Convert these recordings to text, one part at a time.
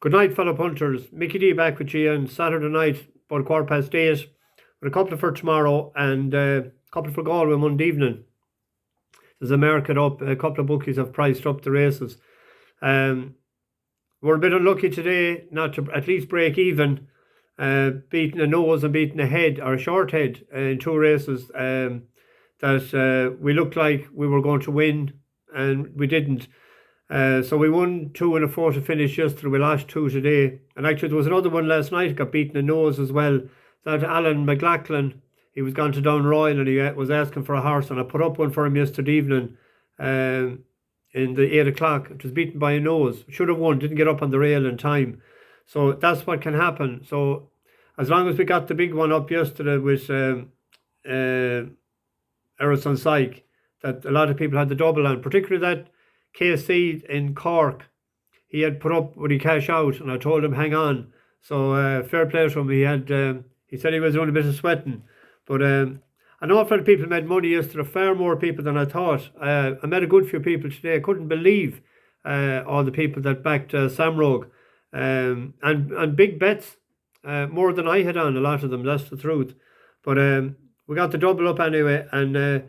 Good night, fellow punters. Mickey D back with you on Saturday night, about 8:15, with a couple for tomorrow and a couple for Galway Monday evening. There's a market up, a couple of bookies have priced up the races. We're a bit unlucky today not to at least break even, beating a nose and beating a head, or a short head, in two races that we looked like we were going to win and we didn't. So we won 2 and a 4 to finish yesterday. We lost 2 today. And actually there was another one last night, got beaten in nose as well. That Alan McLachlan, he was gone to Down Royal and he was asking for a horse, and I put up one for him yesterday evening in the 8 o'clock. It was beaten by a nose. Should have won, didn't get up on the rail in time. So that's what can happen. So as long as we got the big one up yesterday with Erison Syke, that a lot of people had the double on, particularly that KC in Cork. He had put up when he cash out, and I told him hang on. So fair play to him. He said he was only a bit of sweating, but I know a few people made money yesterday, far more people than I thought. I met a good few people today. I couldn't believe all the people that backed Samrogue, and big bets, more than I had on, a lot of them, that's the truth. But we got the double up anyway, and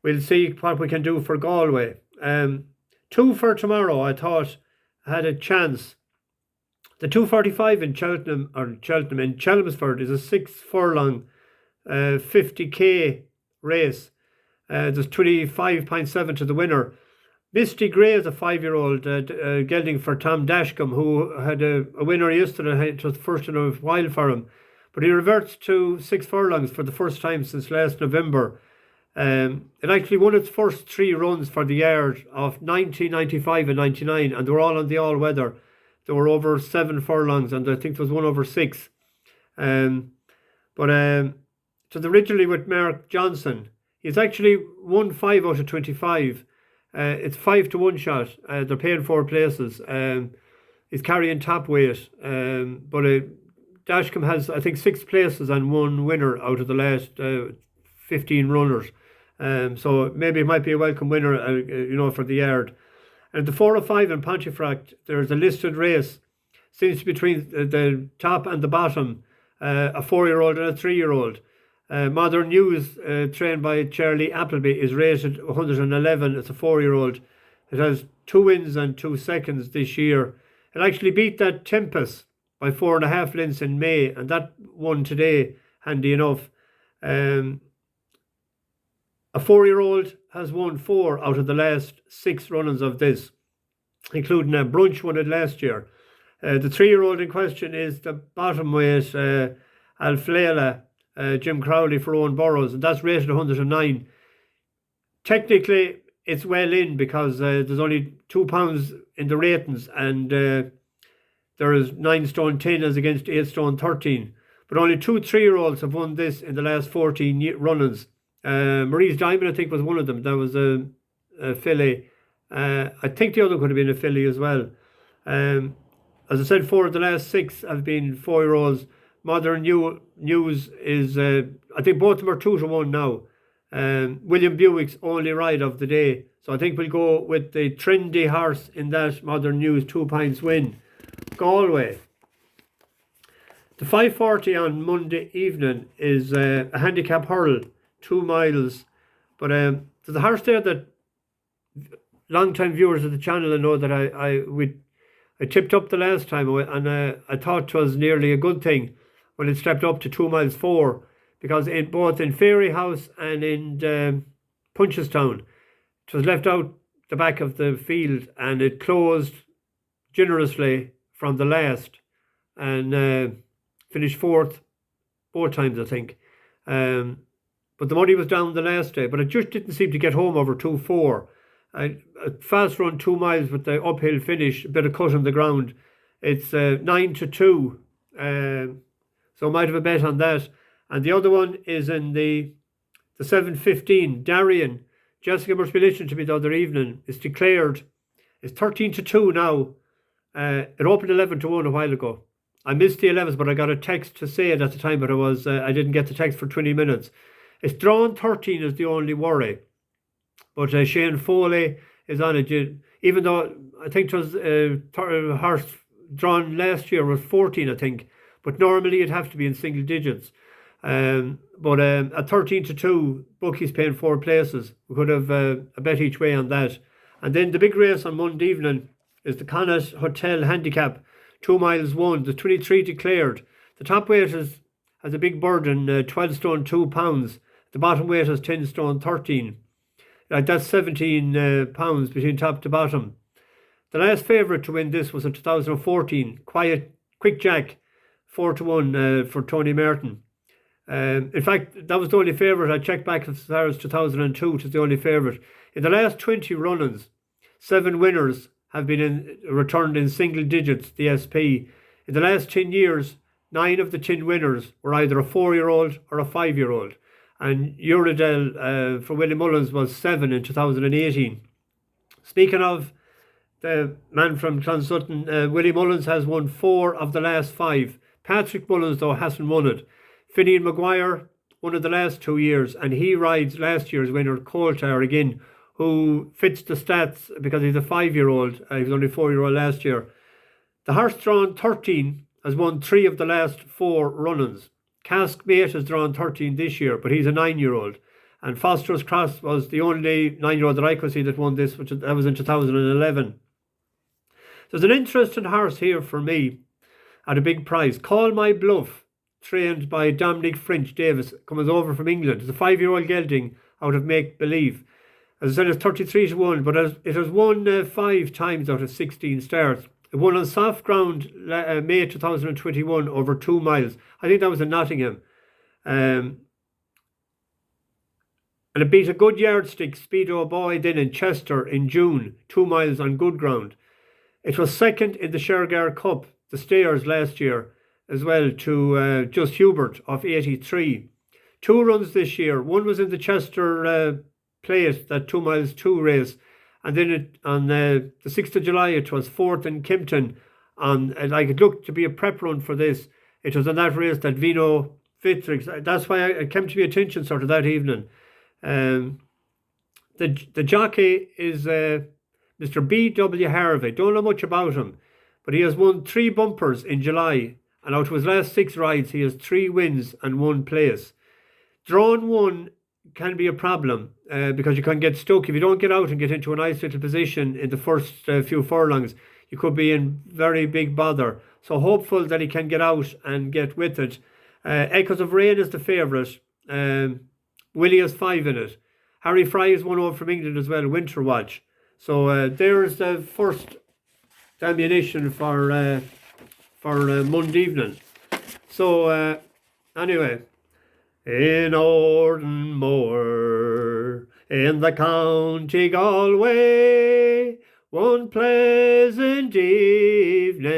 we'll see what we can do for Galway. 2 for tomorrow, I thought I had a chance. The 2:45 in in Chelmsford is a 6 furlong 50k race. There's 25.7 to the winner. Misty Gray is a 5-year-old gelding for Tom Dashcombe, who had a winner yesterday. It was the first in a while for him, but he reverts to 6 furlongs for the first time since last November. It actually won its first 3 runs for the yard of 90, 95 and 99, and they were all on the all-weather. They were over 7 furlongs, and I think there was one over 6. So originally with Mark Johnson, he's actually won 5 out of 25. It's 5 to 1 shot. They're paying 4 places. He's carrying top weight, but Dashcombe has, I think, 6 places and 1 winner out of the last 15 runners. So maybe it might be a welcome winner, for the yard. And the 405 in Pontefract, there's a listed race. Seems to be between the top and the bottom, a 4-year-old and a 3-year-old. Modern News, trained by Charlie Appleby, is rated 111. It's a 4-year-old. It has 2 wins and 2 seconds this year. It actually beat that Tempest by 4.5 lengths in May, and that won today, handy enough. A 4-year-old has won 4 out of the last 6 runnings of this, including a Brunch won it last year. The 3-year-old in question is the bottom weight, Alflela, Jim Crowley for Owen Burrows, and that's rated 109. Technically, it's well in because there's only £2 in the ratings, and there is 9 stone 10 as against 8 stone 13. But only 2 3-year-olds have won this in the last 14 runnings. Marie's Diamond, I think, was one of them. That was a filly. I think the other could have been a filly as well. As I said, 4 of the last 6 have been 4-year-olds. Modern News is, I think both of them are 2 to 1 now. William Buick's only ride of the day. So I think we'll go with the trendy horse in that Modern News 2 points win. Galway. The 5:40 on Monday evening is a handicap hurl, 2 miles. But there's a horse there that long-time viewers of the channel know that I tipped up the last time, and I thought it was nearly a good thing when it stepped up to 2 miles 4, because both in Fairy House and in Punchestown, it was left out the back of the field, and it closed generously from the last, and finished 4th both times, I think. But the money was down the last day, but it just didn't seem to get home over 2-4. A fast run 2 miles with the uphill finish, a bit of cut on the ground. It's 9 to 2, so I might have a bet on that. And the other one is in the 7:15. Dairein, Jessica must be listening to me the other evening, is declared. It's 13 to 2 now. It opened 11 to 1 a while ago. I missed the 11s, but I got a text to say it at the time, but I didn't get the text for 20 minutes. It's drawn 13 is the only worry. But Shane Foley is on it, even though I think it was horse drawn last year was 14, I think. But normally it'd have to be in single digits. But at 13-2, bookies paying 4 places. We could have a bet each way on that. And then the big race on Monday evening is the Connaught Hotel Handicap, 2 miles 1, the 23 declared. The top weight has a big burden, 12 stone 2 pounds. The bottom weight is 10 stone 13. That's 17 pounds between top to bottom. The last favourite to win this was in 2014, Quick Jack, 4-1 for Tony Martin. In fact, that was the only favourite. I checked back as far as 2002, which is the only favourite. In the last 20 run-ins, 7 winners have been returned in single digits, the SP. In the last 10 years, 9 of the 10 winners were either a 4-year-old or a 5-year-old. And Uredale for Willie Mullins was 7 in 2018. Speaking of the man from Clonsutton, Willie Mullins has won 4 of the last 5. Patrick Mullins, though, hasn't won it. Finian Maguire won it the last 2 years, and he rides last year's winner, Coulter, again, who fits the stats because he's a 5-year-old. He was only 4-year-old last year. The horse drawn 13 has won 3 of the last 4 run-ins. Cask Mate has drawn 13 this year, but he's a 9-year-old. And Foster's Cross was the only 9-year-old that I could see that won this, that was in 2011. There's an interesting horse here for me at a big price. Call My Bluff, trained by Dominic French Davis, comes over from England. It's a 5-year-old gelding out of Make Believe. As I said, it's 33-1, but it has won 5 times out of 16 starts. It won on soft ground May 2021 over 2 miles. I think that was in Nottingham. And it beat a good yardstick Speedo Boy then in Chester in June, 2 miles on good ground. It was second in the Shergar Cup, the Stayers last year, as well, to Just Hubert of 83. 2 runs this year. One was in the Chester Plate, that 2 miles 2 race. And then on the 6th of July, it was 4th in Kempton. And it looked to be a prep run for this. It was on that race that Vino Fitrix, that's why it came to my attention sort of that evening. The jockey is Mr. B.W. Harvey. Don't know much about him, but he has won 3 bumpers in July. And out of his last 6 rides, he has 3 wins and 1 place. Drawn 1 can be a problem because you can get stuck. If you don't get out and get into a nice little position in the first few furlongs, you could be in very big bother. So hopeful that he can get out and get with it. Echoes of Rain is the favourite. Willie has 5 in it. Harry Fry is one over from England as well, Winter Watch. So there's the first ammunition for Monday evening. So anyway, in Ordenmoor, in the county Galway, one pleasant evening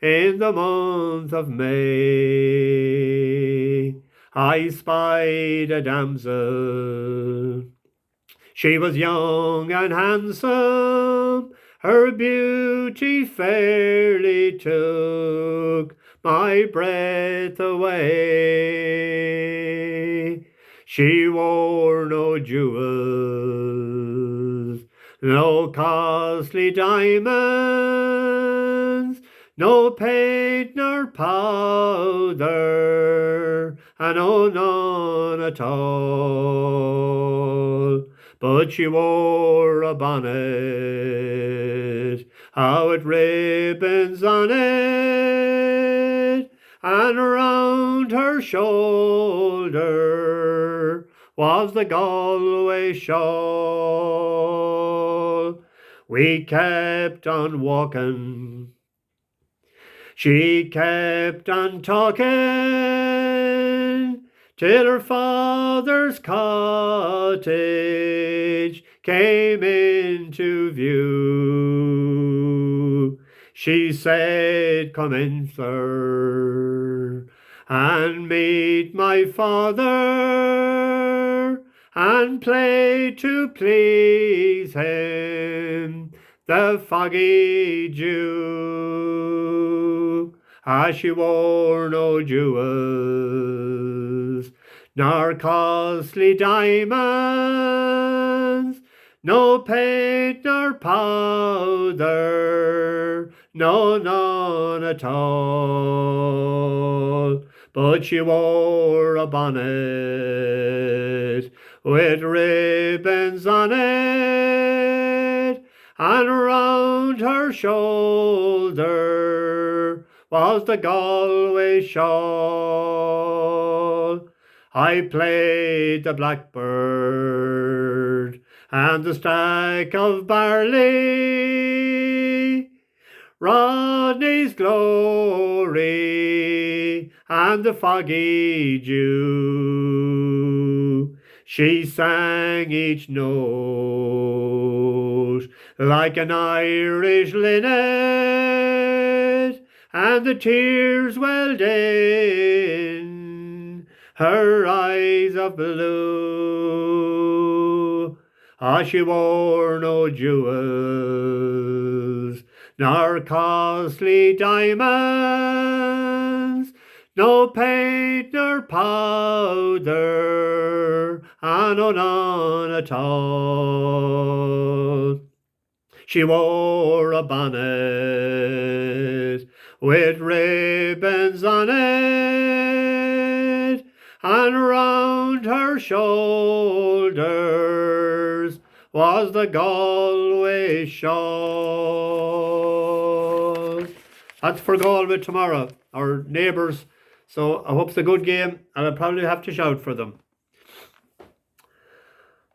in the month of May, I spied a damsel. She was young and handsome, her beauty fairly took my breath away. She wore no jewels, no costly diamonds, no paint nor powder, and oh, none at all. But she wore a bonnet, with ribbons on it, and round her shoulder was the Galway shawl. We kept on walking, she kept on talking, till her father's cottage came into view. She said, "Come in, sir, and meet my father, and play to please him the foggy Jew." She wore no jewels, nor costly diamonds, no paint nor powder, no, none at all. But she wore a bonnet with ribbons on it, and round her shoulder was the Galway shawl. I played the blackbird and the stack of barley, Rodney's glory and the foggy dew. She sang each note like an Irish linnet, and the tears welled in her eyes of blue. Ah, she wore no jewels, nor costly diamonds, no paint nor powder, and no none at all. She wore a bonnet with ribbons on it, and round her shoulders was the Galway shawl. That's for Galway tomorrow, our neighbours. So I hope it's a good game, and I'll probably have to shout for them.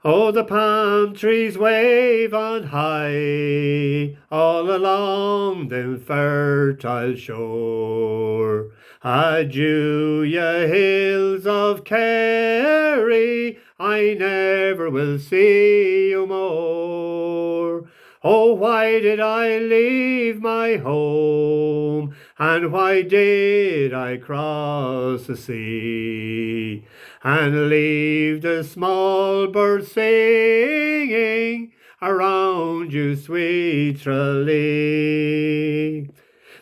Oh, the palm trees wave on high all along the fertile shore. Adieu, ye hills of Kerry, I never will see you more. Oh, why did I leave my home, and why did I cross the sea, and leave the small birds singing around you, sweet Tralee?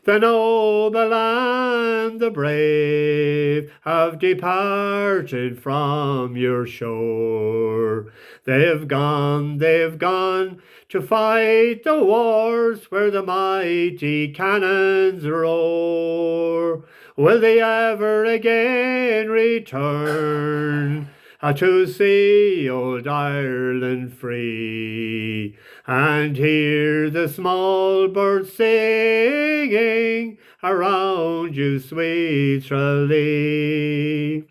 The noble and the brave have departed from your shore. They've gone to fight the wars where the mighty cannons roar. Will they ever again return to see old Ireland free, and hear the small birds singing around you, sweet Tralee?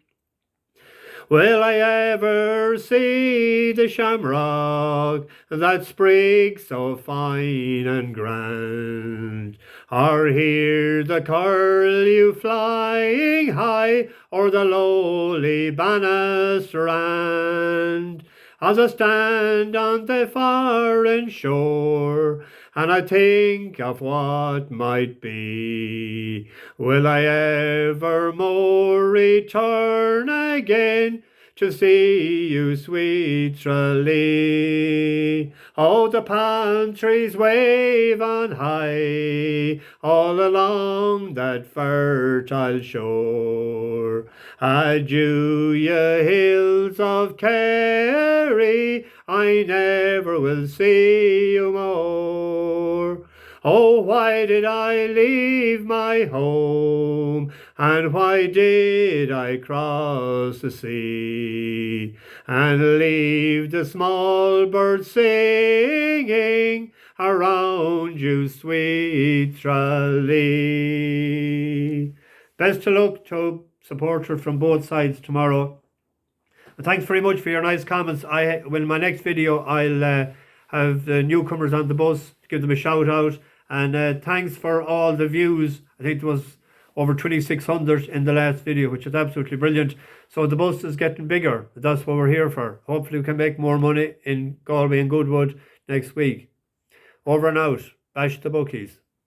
Will I ever see the shamrock that sprigs so fine and grand, or hear the curlew flying high o'er the lowly Bannistrand? As I stand on the foreign shore, and I think of what might be, will I ever more return again to see you, sweet Tralee? Oh, the palm trees wave on high all along that fertile shore. Adieu, ye hills of Kerry, I never will see you more. Oh, why did I leave my home, and why did I cross the sea, and leave the small birds singing around you, sweet Tralee? Best of luck to supporters from both sides tomorrow. And thanks very much for your nice comments. In my next video, I'll have the newcomers on the bus, give them a shout out. And thanks for all the views. I think it was over 2,600 in the last video, which is absolutely brilliant. So the bus is getting bigger. That's what we're here for. Hopefully we can make more money in Galway and Goodwood next week. Over and out. Bash the bookies.